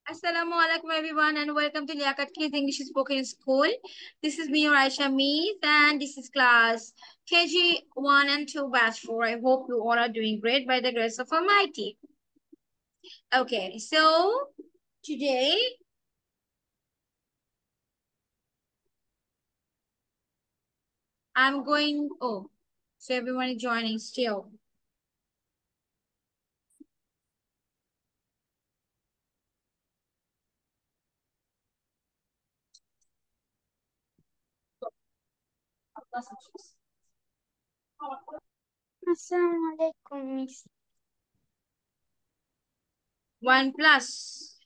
Assalamu alaikum everyone and welcome to Liaquat Kids English Spoken School. This is me, Aisha Mees, and this is class KG 1 and 2 batch 4. I hope you all are doing great by the grace of Almighty. Okay, so today I'm going, so everyone is joining still. Assalamu alaikum, Miss. 1 plus.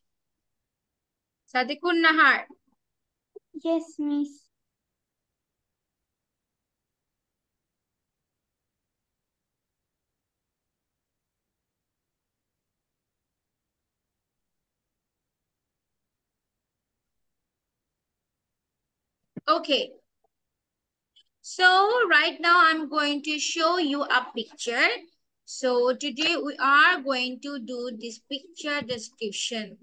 Sadikun Nahar. Yes, Miss. Okay. So right now I'm going to show you a picture. So today we are going to do this picture description.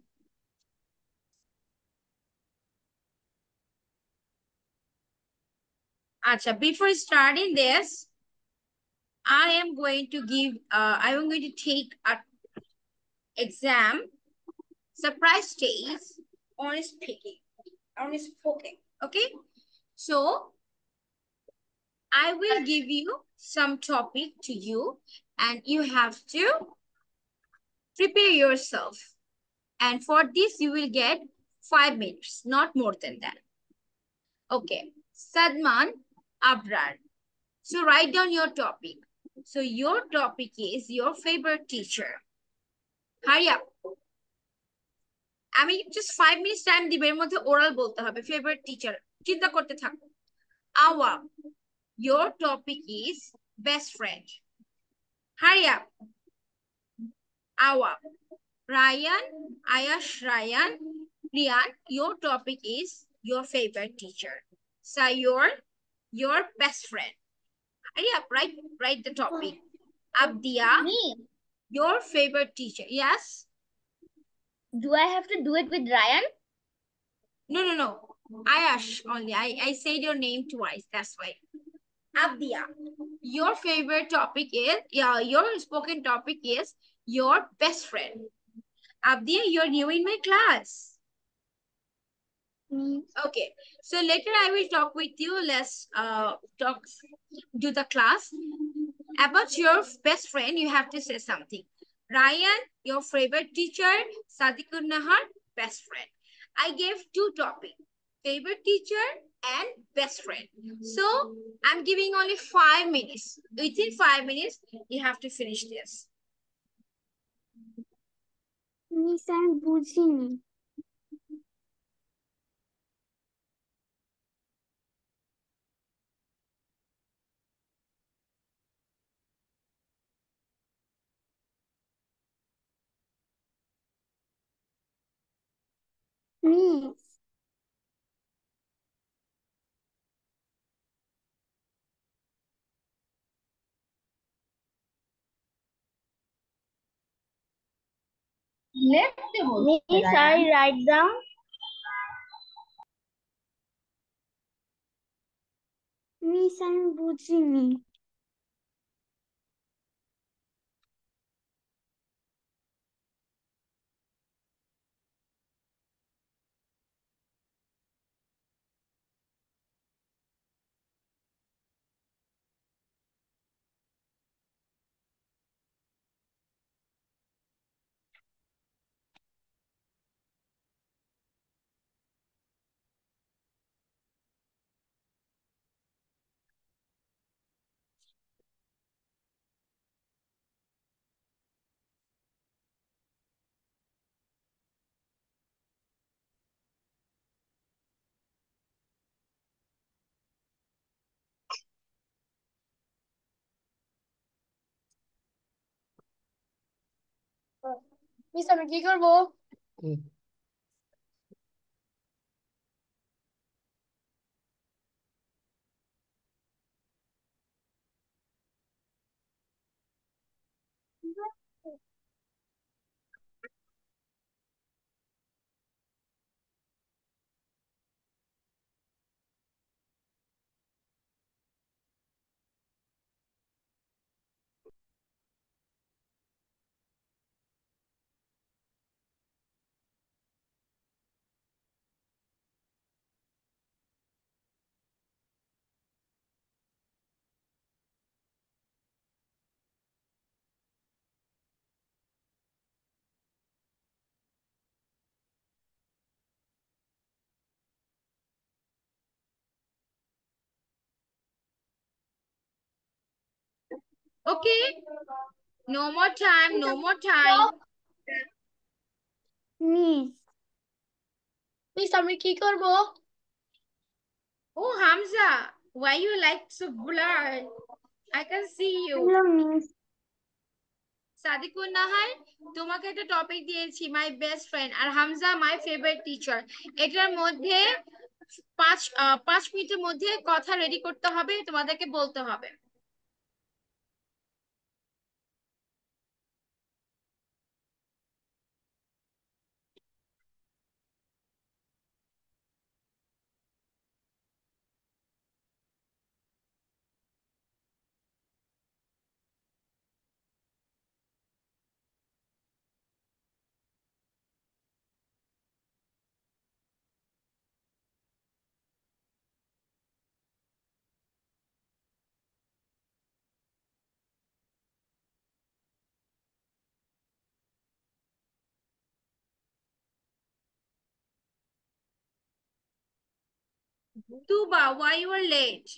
Acha, before starting this, I am going to take a exam surprise test on speaking, on spoken. Okay. So I will give you some topic to you and you have to prepare yourself. And for this, you will get 5 minutes, not more than that. Okay. Sadman Abrar. So write down your topic. So your topic is your favorite teacher. Hurry up. আমি just 5 minutes time দিব এর মধ্যে oral বলতে হবে favorite teacher চিন্তা করতে থাকো Awa, your topic is best friend. Hurry up. Awa. Ryan, Ayash Ryan, Rian, your topic is your favorite teacher. Sayur, your best friend. Hurry up, write the topic. Abdia, Me? your favorite teacher. Yes? Do I have to do it with Ryan? No. Ayash only. I said your name twice. That's why. Abdia, your favorite topic is, your spoken topic is your best friend. Abdia, you're new in my class. Okay, so later I will talk with you. Let's do the class. About your best friend, you have to say something. Ryan, your favorite teacher. Sadiqur Nahar, best friend. I gave two topics, favorite teacher and best friend. So I'm giving only 5 minutes. Within 5 minutes, you have to finish this. Miss, I'm বুঝিনি। Miss, Miss, I write down. Miss, আমি বুঝিনি। Miss আমি কি করব? Okay? No more time, no more time. Miss. Miss, আমি কি করব? Oh, Hamza, why you like so blurred? I can see you. Hello, Miss. Sadikun Nahar, তোমাকে একটা টপিক দিয়েছি, মাই বেস্ট ফ্রেন্ড, আর হামজা মাই ফেভারিট টিচার। এটার মধ্যে 5 মিনিটের মধ্যে কথা রেডি করতে হবে, তোমাদেরকে বলতে হবে। Tuba, why you are late?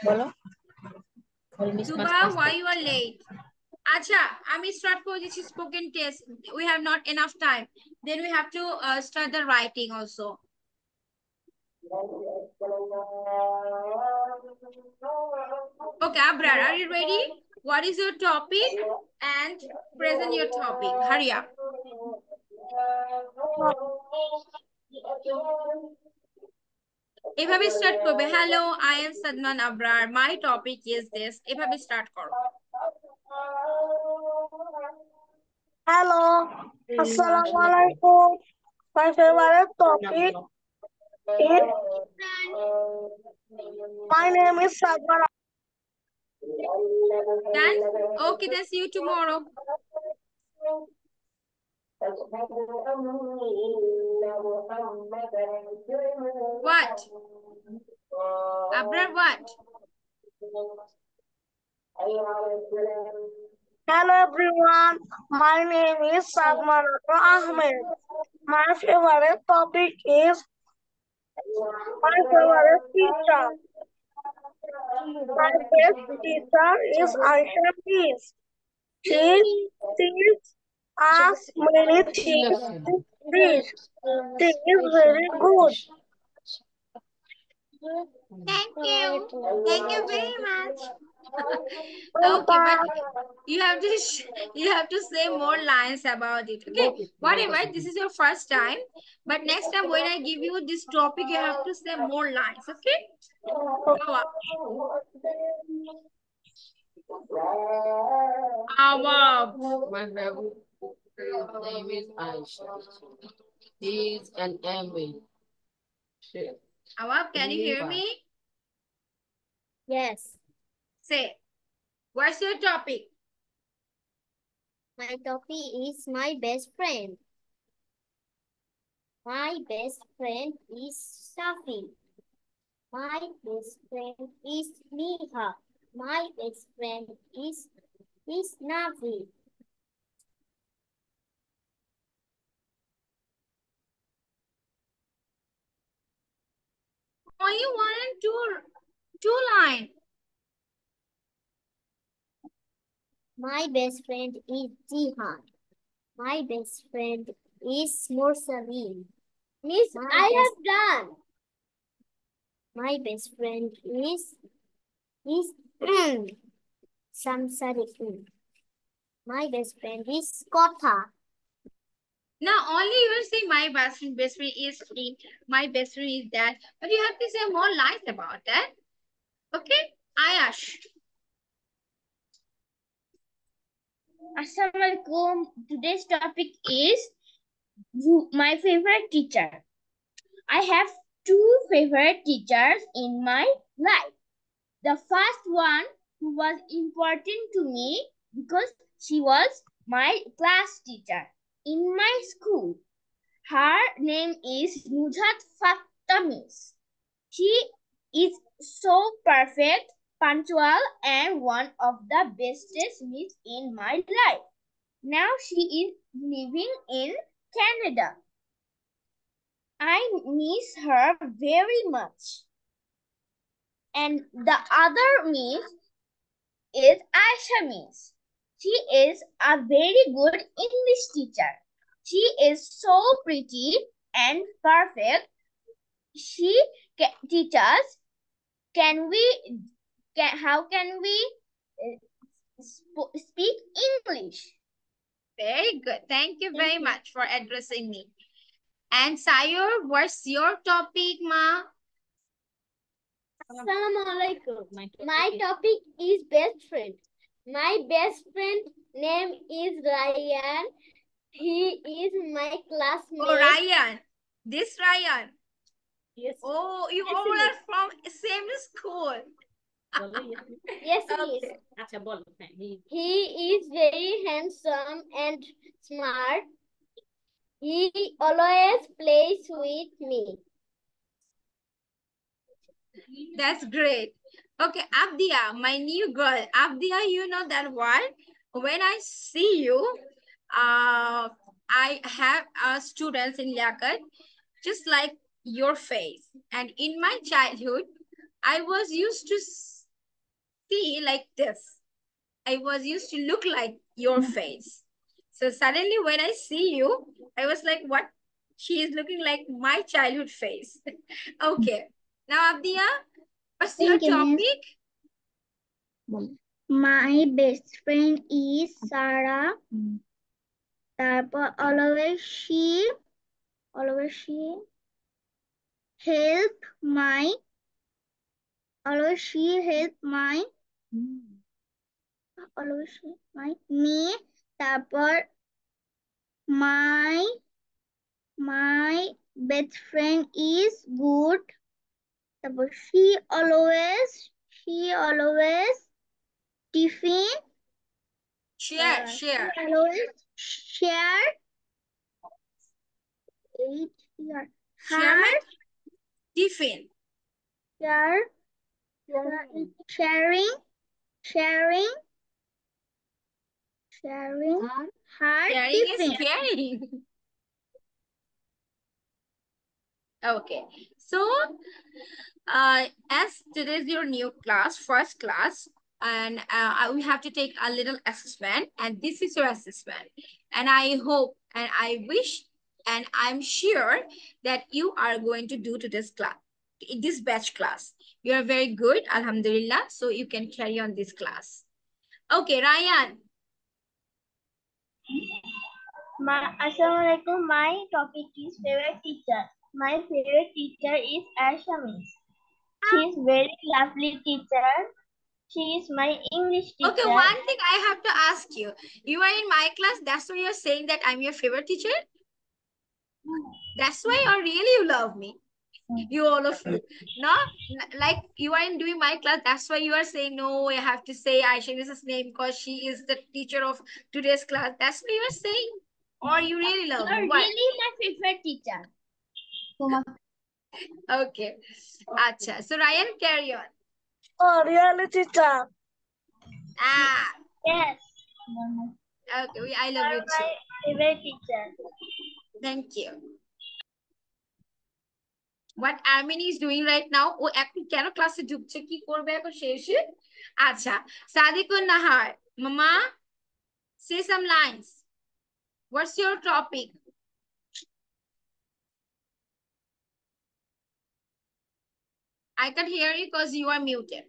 বলো Tuba, why you are late? আচ্ছা, আমি স্টার্ট করে দিচ্ছি spoken test. We have not enough time. Then we have to start the writing also. Okay, Abrar, are you ready? What is your topic? And present your topic. Hurry up. এভাবে start করবে, hello I am Sadman Abrar, my topic is this, এভাবে start করো। Hello, Assalamualaikum. My favorite topic is my name is Sadman. Done? Okay, then see you tomorrow. What? Abrar, what? Hello everyone, my name is Sadman Ahmed. My favorite topic is my favorite teacher. My best teacher is Aisha Miss. She teaches us many things in English. She is very good. Thank you. Thank you very much. Okay, Bye-bye. but you have to say more lines about it. Okay, whatever. This is your first time, but next time when I give you this topic, you have to say more lines. Okay, go up. Awab. My favorite name is Aisha. He is an MA. Awab, can you hear me? Yes. Say, what's your topic? My topic is my best friend. My best friend is Safi. My best friend is Neha. My best friend is Navi. Only one and two line. My best friend is Jihan. My best friend is Mursaleen. Miss, I have done. My best friend is Samsarikin. My best friend is Kotha. Now only you will say my best friend is free, my best friend is that, but you have to say more lines about that. Okay, Ayash. Assalamualaikum. Today's topic is my favorite teacher. I have two favorite teachers in my life. The first one who was important to me because she was my class teacher in my school. Her name is Nujhat Fatamis. She is so perfect, punctual, and one of the bestest miss in my life. Now she is living in Canada. I miss her very much. And the other miss is Aisha miss. She is a very good English teacher. She is so pretty and perfect. She teaches. How can we speak English? Very good. Thank you very much for addressing me. And Sayur, what's your topic, ma? Assalamualaikum. My topic is best friend. My best friend name is Ryan. He is my classmate. Oh, Ryan. This Ryan. Yes. Oh, you all Yes, are from same school. Yes, he Okay. is. He is very handsome and smart. He always plays with me. That's great. Okay, Abdia, my new girl. Abdia, you know that what? When I see you, I have students in Liaquat, just like your face. And in my childhood, I was used to see like this. I was used to look like your face. So suddenly when I see you, I was like, what? She is looking like my childhood face. Okay. Now, Abdia, what's your topic? My best friend is Sarah. তারপর always she help my always she help my always she my me তারপর my best friend is good. তারপর she always tiffin Share. she always share Share my tiffin. sharing her Sharing is tiffin. caring. Okay. So, as today is your new class, first class, and we have to take a little assessment, and this is your assessment. And I hope and I wish and I'm sure that you are going to do to this class, this batch class. You are very good, Alhamdulillah. So you can carry on this class. Okay, Ryan. Assalamualaikum. My topic is favorite teacher. My favorite teacher is Aisha Miss. She is very lovely teacher. She is my English teacher. Okay, one thing I have to ask you. You are in my class. That's why you're saying that I'm your favorite teacher? That's why or really you love me? You all of you. No? Like you are in doing my class. That's why you are saying, no, I have to say Aisha Mrs. name because she is the teacher of today's class. That's what you are saying? Or you really love me? You're What? really my favorite teacher. Okay. Acha. So Ryan, carry on. Oh, really, teacher? Ah. Yes. Okay. I love you You're too. my favorite teacher. Thank you. What Armin is doing right now, ও এখন কেন ক্লাসে ঢুকছে কি করবে এখন শেষে আচ্ছা Sadikun Nahar mama say some lines. What's your topic? I can hear you because you are muted.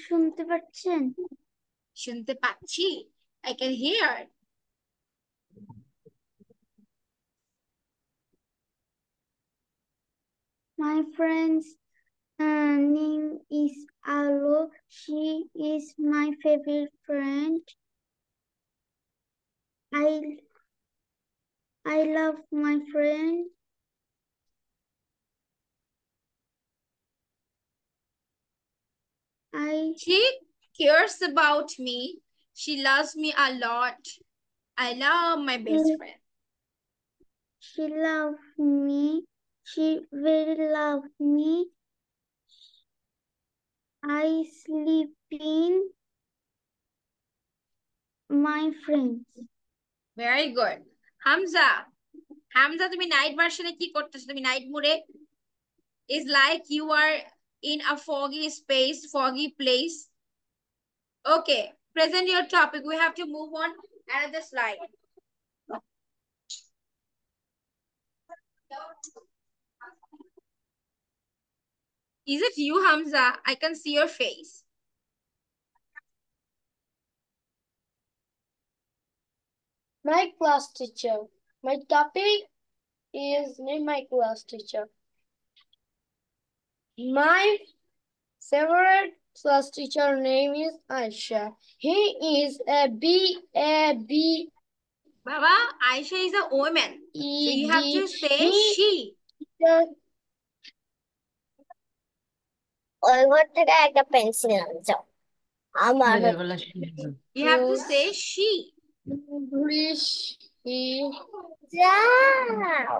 শুনতে পাচ্ছেন? শুনতে পাচ্ছি. I can hear. My friend's name is Alo. She is my favorite friend. I love my friend. She cares about me. She loves me a lot. I love my best friend. She loves me. She very loves me. I sleep in my friends. Very good. Hamza, Hamza, তুমি night version এ কি করতেছো? তুমি night mode A? Is like you are in a foggy space, foggy place. Okay, present your topic. We have to move on another slide. Is it you, Hamza? I can see your face. My class teacher. My topic is name my class teacher. My favorite class teacher name is Aisha. He is a B. Baba, Aisha is a woman. So you have to say she. ওই ঘর থেকে একটা pencil আনছো আমার You have to say she. English যাও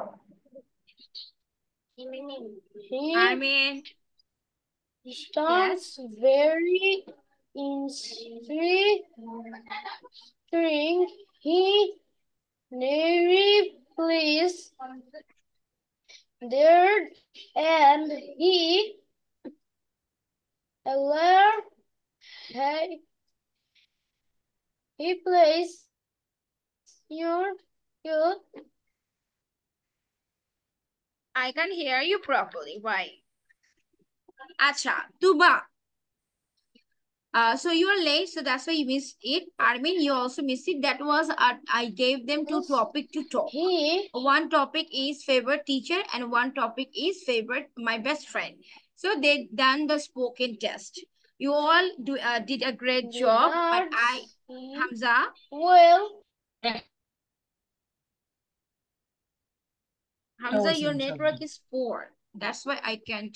Armin. He stands very interesting. He never plays there and he alert he plays your I can hear you properly. Why? Acha, Tuba. So you are late, so that's why you missed it. Armin, you also missed it. That was I gave them two topics to talk. One topic is favorite teacher, and one topic is favorite my best friend. So they done the spoken test. You all did a great job, but Hamza. Well, Hamza, your network is poor. That's why I can't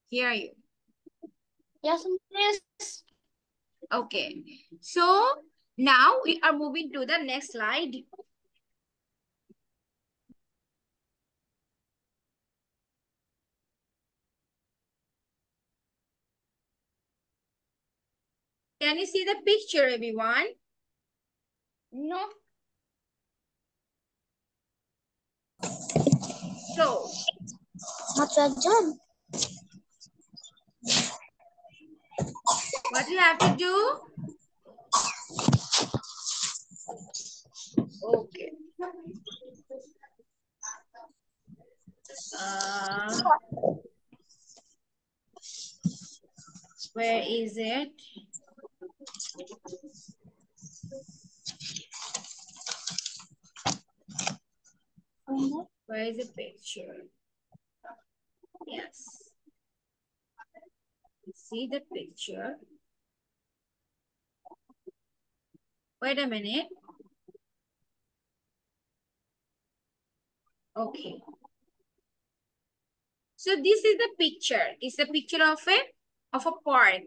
hear you. yes, miss. Okay. So now we are moving to the next slide. Can you see the picture, everyone? No. So, what you have to do? Okay. Where is it? Where is the picture? Yes. See the picture. Wait a minute. Okay. So this is the picture. It's a picture of a park.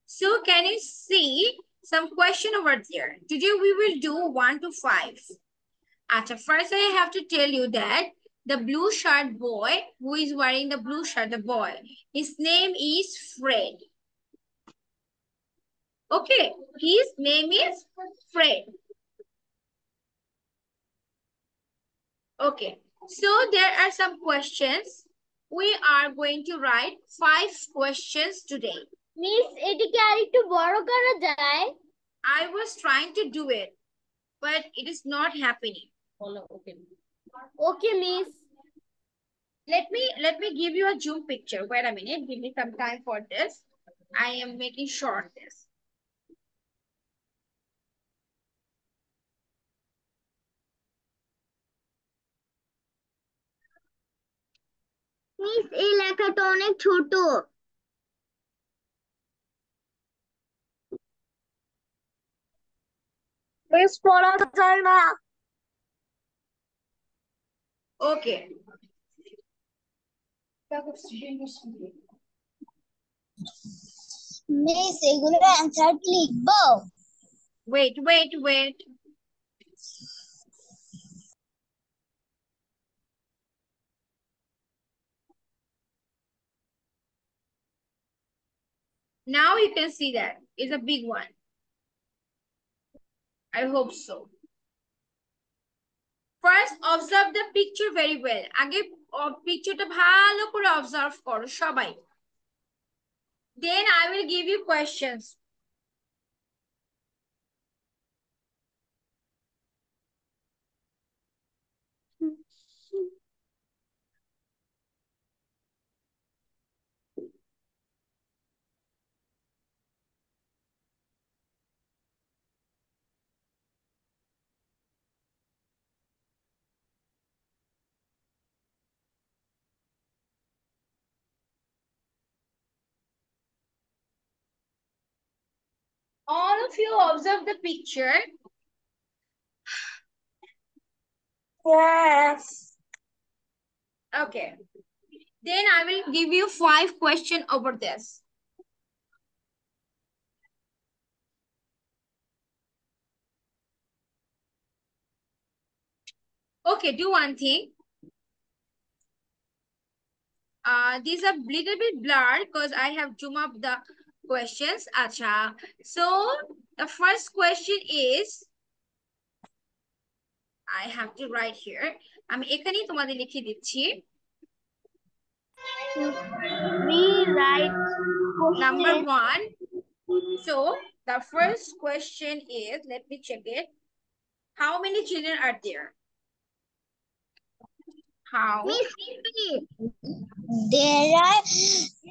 So can you see some question over there? Today we will do 1 to 5. First I have to tell you that the blue shirt boy who is wearing the blue shirt, the boy, his name is Fred. Okay, his name is Fred. Okay, so there are some questions. We are going to write 5 questions today. Miss, এটিকে আরেকটু বড় করা যায়? I was trying to do it, but it is not happening. Okay, miss. Let me give you a zoom picture. Wait a minute. Give me some time for this. I am making short this. Miss, এই লেখাটা অনেক ছোট। Miss পড়া যায় না। Okay. Miss, এগুলোর answer কি লিখবো? Wait. Now you can see that. It's a big one. I hope so. First, observe the picture very well. আগে পিকচারটা ভালো করে observe করো সবাই। Then I will give you questions. All of you observe the picture. Yes. Okay. Then I will give you 5 questions over this. Okay, do one thing. These are little bit blurred because I have zoomed up the questions. Acha. So the first question is, I have to write here. আমি এখানেই তোমাদের লিখে দিচ্ছি। We write Number question. 1. So the first question is, let me check it. How many children are there? How? Miss, there are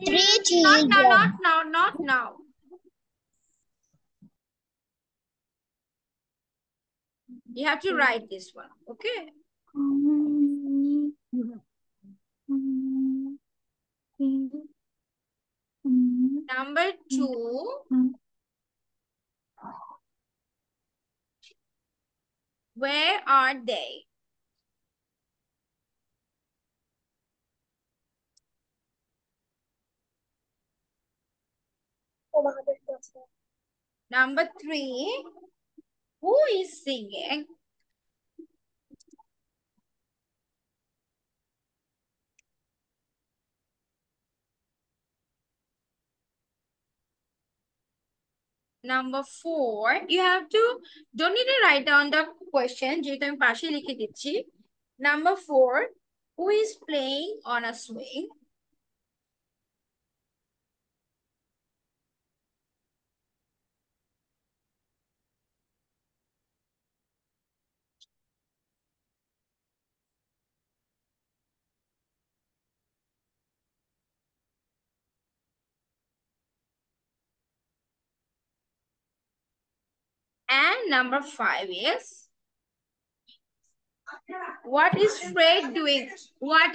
3 Not children. now, not now, not now. You have to write this one, okay? Number 2. Where are they? Number 3. Who is singing? Number 4. You have to, don't need to write down the question. যেহেতু আমি পাশে লিখে দিচ্ছি। Number 4. Who is playing on a swing? And number 5 is, what is Fred doing? What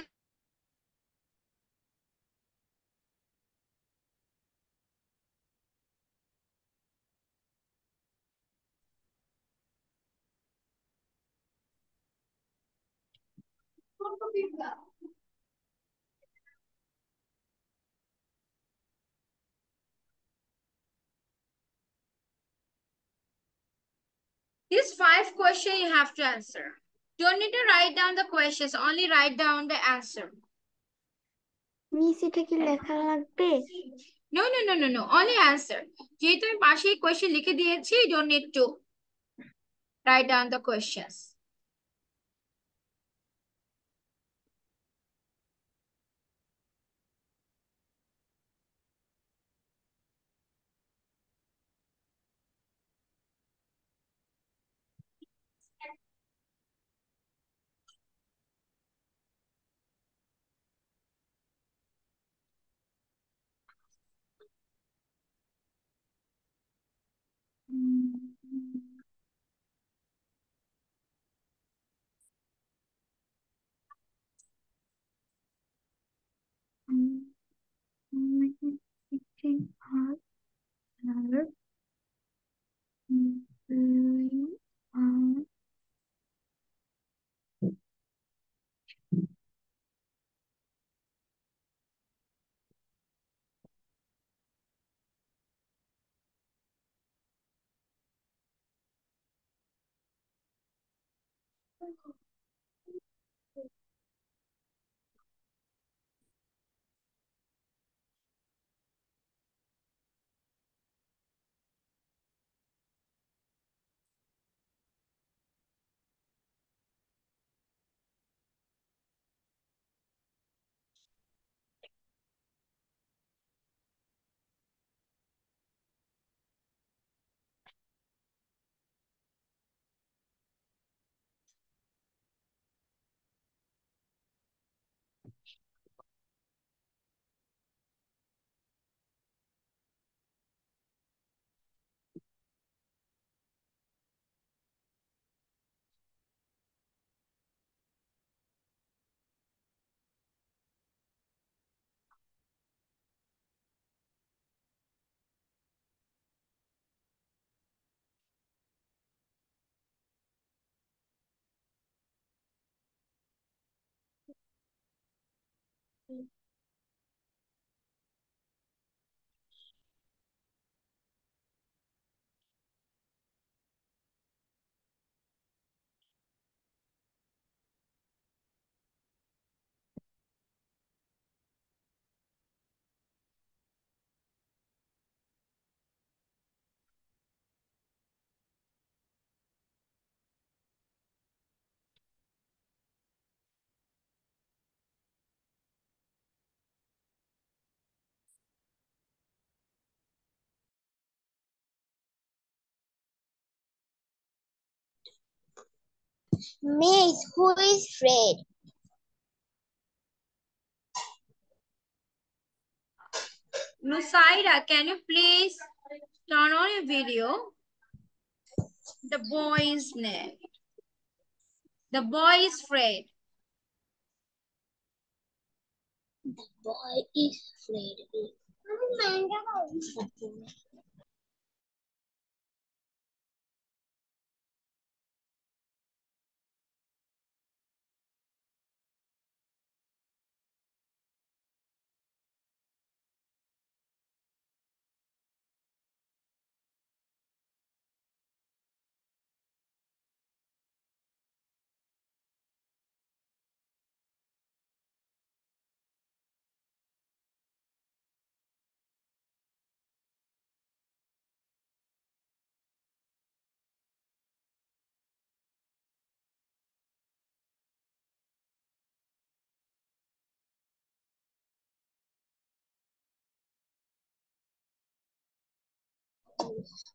these 5 questions you have to answer. Don't need to write down the questions, only write down the answer. Miss, এটা কি লেখা লাগবে? No, no, no, no, no. Only answer. যেহেতু আমি পাশেই question লিখে দিয়েছি, you don't need to write down the questions. Miss, who is Fred? Nusaida, can you please turn on your video? The boy's name. The boy is Fred. Boy is Fred.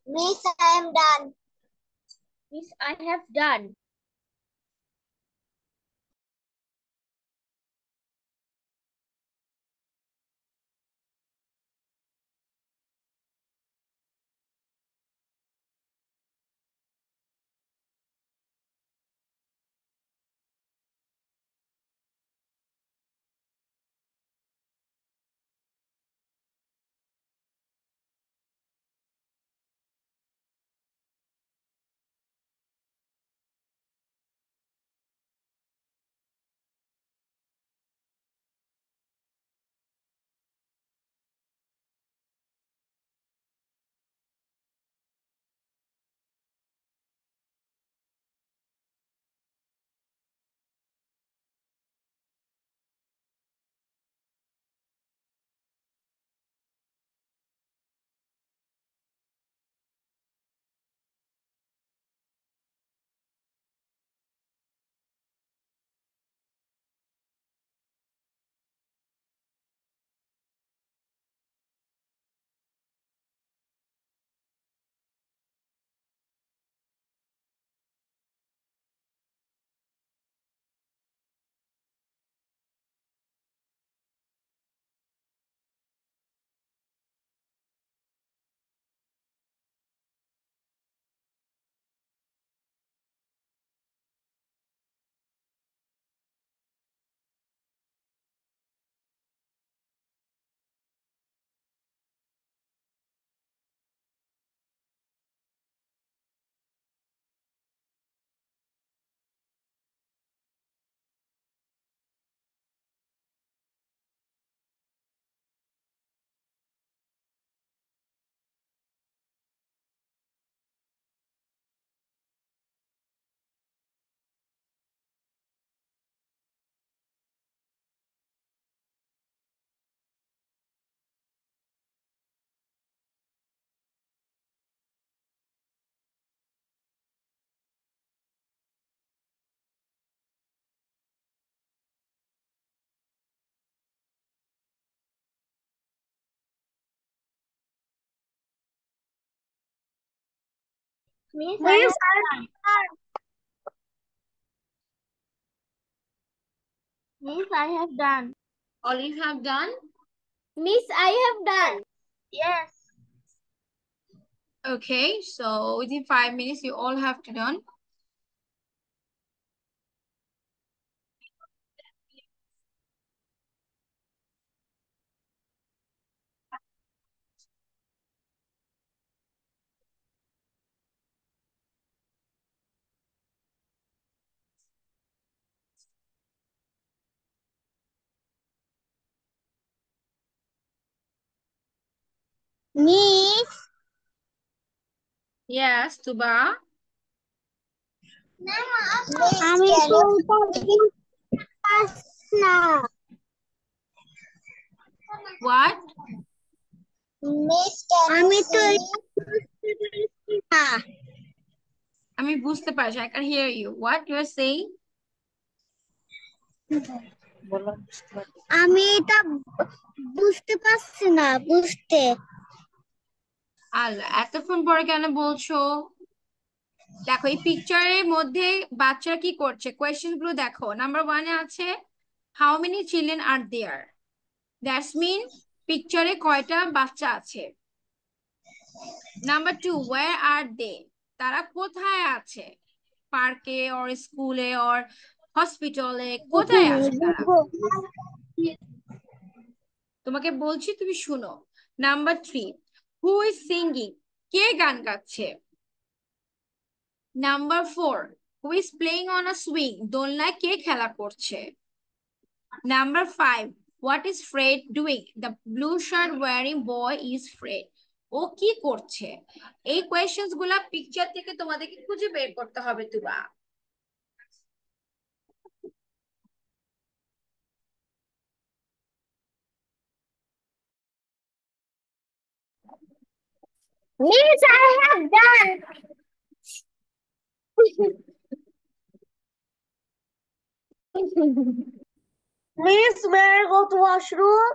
Miss, I am done. Miss, I have done. Miss, I Miss, have I done. Miss, I have done. All you have done? Miss, I have done. Yes. Okay, so within 5 minutes, you all have to done. Miss, Yes, Tuba. আমি কোনটা বুঝতে পারছি না। What? Miss, আমি তো এটা বুঝতে পারছি না। আমি বুঝতে পারছি। I can hear you. What you are saying? আমি এটা বুঝতে পারছি না, বুঝতে। আল্লাহ, এতক্ষণ পরে কেন বলছো? দেখো এই পিকচারের মধ্যে বাচ্চারা কি করছে, কোয়েশ্চেন গুলো দেখো। নাম্বার 1 এ আছে how many children are there, that's mean পিকচারে কয়টা বাচ্চা আছে। নাম্বার 2, ওয়্যার আর দে, তারা কোথায় আছে, পার্কে অর স্কুলে অর হসপিটালে, কোথায় আছে তারা? তোমাকে বলছি, তুমি শুনো। নাম্বার 3, হু ইজ সিঙ্গিং, কে গান গাচ্ছে। Number 4, who is playing on a swing, দোলনায় কে খেলা করছে। Number 5, what is Fred doing, the blue shirt wearing boy is Fred, ও কি করছে। এই কোয়েশ্চেন্স গুলা পিকচার থেকে তোমাদেরকে খুঁজে বের করতে হবে। তুবা Miss, I have done. Miss, may I go to washroom?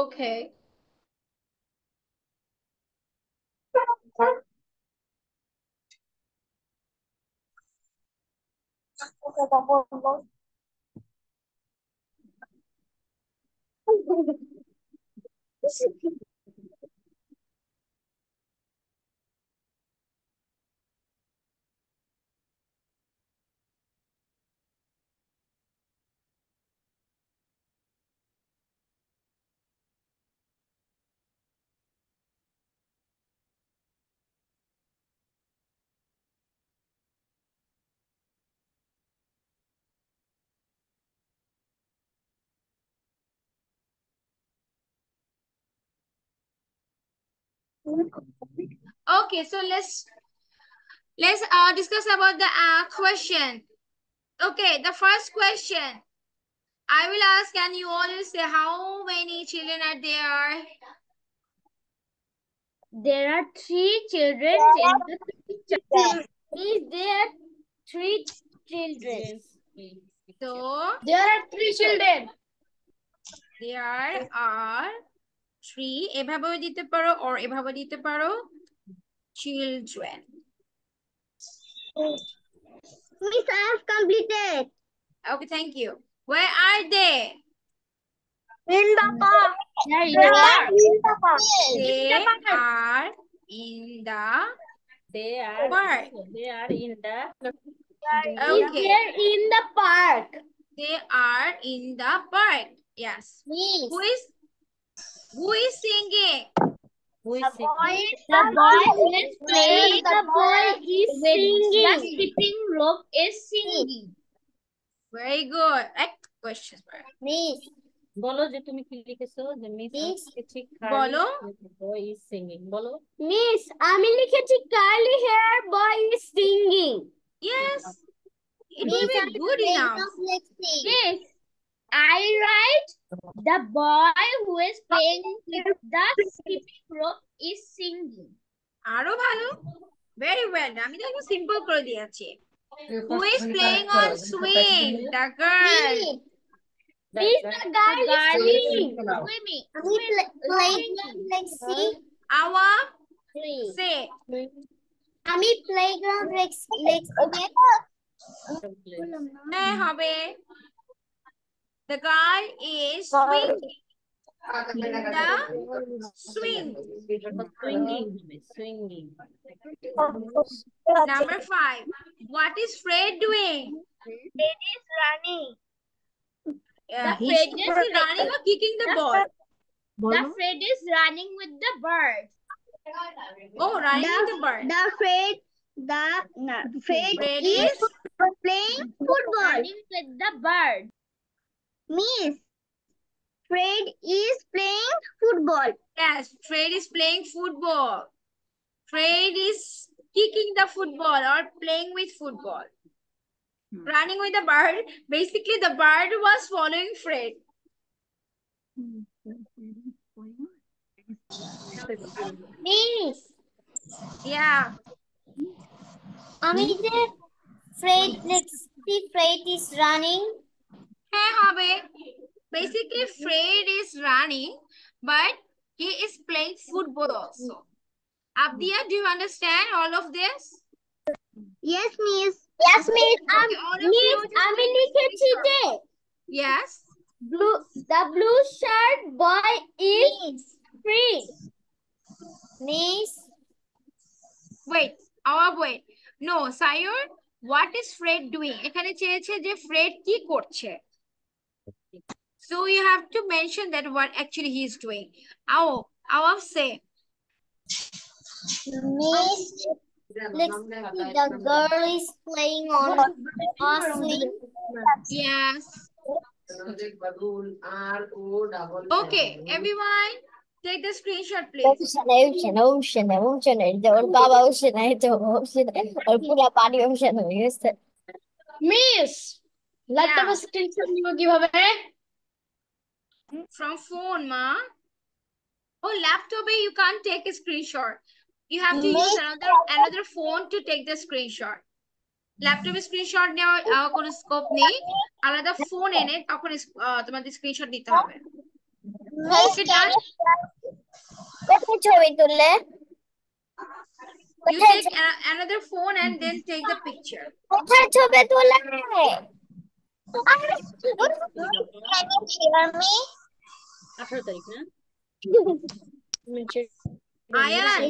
Okay. Okay, so let's discuss about the question. Okay, the first question I will ask, and you all will say how many children are there? There are 3 children in the picture. Is there 3 children? So There are 3 children. there are 3, এভাবেও দিতে পারো or এভাবে দিতে পারো, children. Miss, I have completed. Okay, thank you. Where are they? In the park. They are in They the are park. in the park. They are in the park. They are in the Okay, They're in the park. they are in the park. Yes. Miss, Who is singing? who is the singing? boy is The boy who is Where playing the boy is with singing. the skipping rope is singing. Very good. Right question. Miss, বলো যে তুমি কি লিখেছো, যে miss Miss, লিখেছি বলো। boy is singing, বলো। Miss, আমি লিখেছি curly hair boy is singing. Yes. It Miss, will be good enough. Miss, I write the boy who is playing with the skipping rope is singing. আরো ভালো। Very well. আমি তো একদম simple করে দিয়েছি। Who is playing on swing? The girl. Miss, the girl is swimming. Swimming. Awa, say. আমি playground হ্যাঁ হবে। The girl is swinging in the swing. Swinging. Number 5. What is Fred doing? Fred is running. Is he running or kicking the ball? The Fred is running with the bird. Oh, running with the bird. Fred Fred is is playing football. Running with the bird. Miss, Fred is playing football. football. Yes, Fred is playing football. Fred is kicking the football or playing with football. Running with the bird. Basically, the bird was following Fred. Miss, Yeah. Fred is running. Hey, Habe. Basically, Fred is running, but he is playing football also. Abdia, do you understand all of this? Yes, Miss. Yes, Miss. Okay, all of you Miss, just আমি take a লিখেছি screenshot. যে Yes. the blue shirt boy is free. Miss. Wait, wait. No, Sayur, what is Fred doing? এখানে চেয়েছে যে Fred কি করছে? So you have to mention that what actually he is doing. I'll say. Miss, the girl is playing on a swing. Yes. Okay, everyone, take the screenshot, please. Miss ল্যাপটপে screenshot নিব কিভাবে? From phone, ma. Oh, laptop, you can't take a screenshot. You have to use another phone to take the screenshot. Laptop screenshot নেওয়ার কোনো scope নেই, আলাদা phone এনে তখন তোমাদের স্ক্রিনশট নিতে হবে। Okay, done? ছবি তুললে You take another phone and then take the picture. কোথায় ছবি তুলে? Ayan,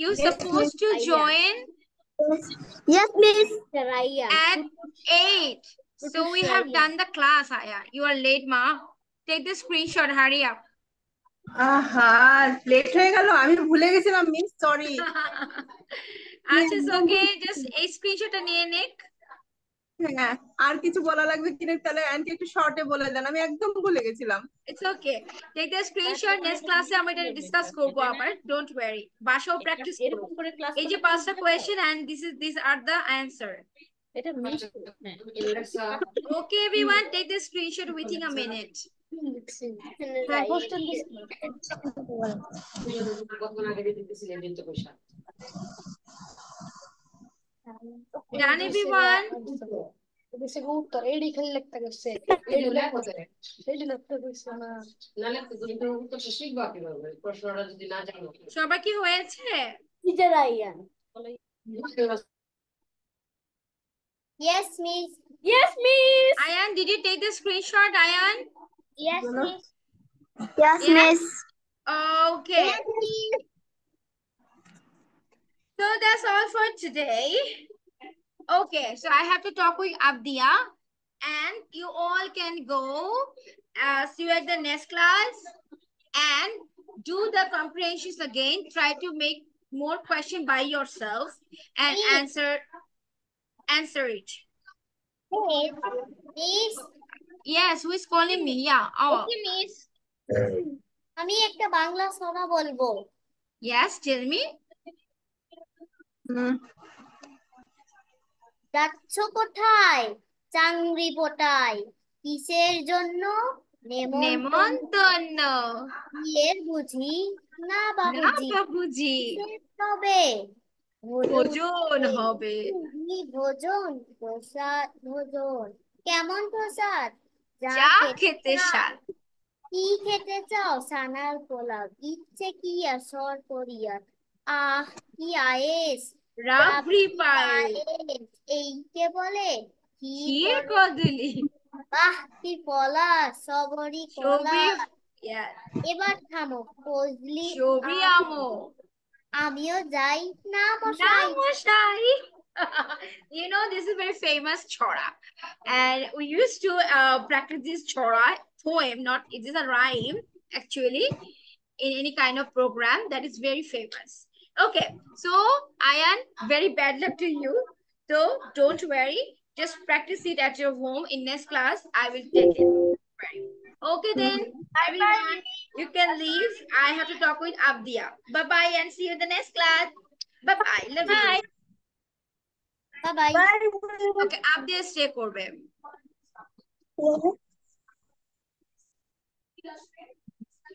you're supposed to join Yes, Miss. at 8. So we have done the class, Aya. You are late, ma. Take the screenshot, hurry up. Late হয়ে গেল, আমি ভুলে গেছিলাম miss, sorry. আচ্ছা, ওকে, just এই স্ক্রিনশটটা নিয়ে নিক। হ্যাঁ, আর কিছু বলা লাগবে কিনা তাহলে আন্টি একটু শর্টে বলে দেন, আমি একদম ভুলে গেছিলাম। It's okay. Take the screenshot. Next class আমরা এটা ডিসকাস করব আবার। Don't worry. বাসাও প্র্যাকটিস করব। এই যে 5টা question and these are the answer. এটা miss. Okay, everyone, take the screenshot within a minute. Done, everyone? উত্তর এডি খালি লিখতে গেছে, এডি লিখতে গেছে না, না লিখতে কিন্তু উত্তর শিখবা কিভাবে প্রশ্নটা যদি না জানো? সবার কি হয়েছে? Teacher Ayaan. Yes, Miss. Yes, Miss. Ayan, did you take the screenshot, Ayan? Yes, Miss. Yes, Miss. Okay. So that's all for today. Okay, so I have to talk with Abdia, and you all can go see you at the next class and do the comprehensions again. Try to make more question by yourself and answer it. Miss. Yes, who is calling me? Yeah. Oh. Okay, Miss. আমি একটা বাংলা ছড়া বলবো। Yes, tell me. যাচ্ছ কোথায় চাংরি পোটায়, কিসের জন্য নেমন্তন্ন, বিয়ের বুঝি না বাবুজি, তবে ভোজন হবে, ভোজন প্রসাদ, ভোজন কেমন প্রসাদ, যা খেতে স্বাদ, কি খেতে চাও সানার পোলাও, ইচ্ছে কি আসর করিয়া, আহ কি আয়েস রাবড়ি পায়েস, এইকে বলে ক্ষীর কদলি, বাহ কি পলা সবরি কলা। এবার থামো ফজলি ছবি আমো, আমিও যাই না মশাই। You know, this is very famous chora, and we used to practice this chora poem. Not it is a rhyme actually in any kind of program that is very famous. Okay, so Ayan, very bad luck to you. So don't worry, just practice it at your home. In next class, I will take it. Okay then, everyone, you can leave. I have to talk with Abdia. Bye-bye and see you in the next class. Bye-bye. Love you. Bye. Bye-bye. Bye. Okay, Abdia stay করবে।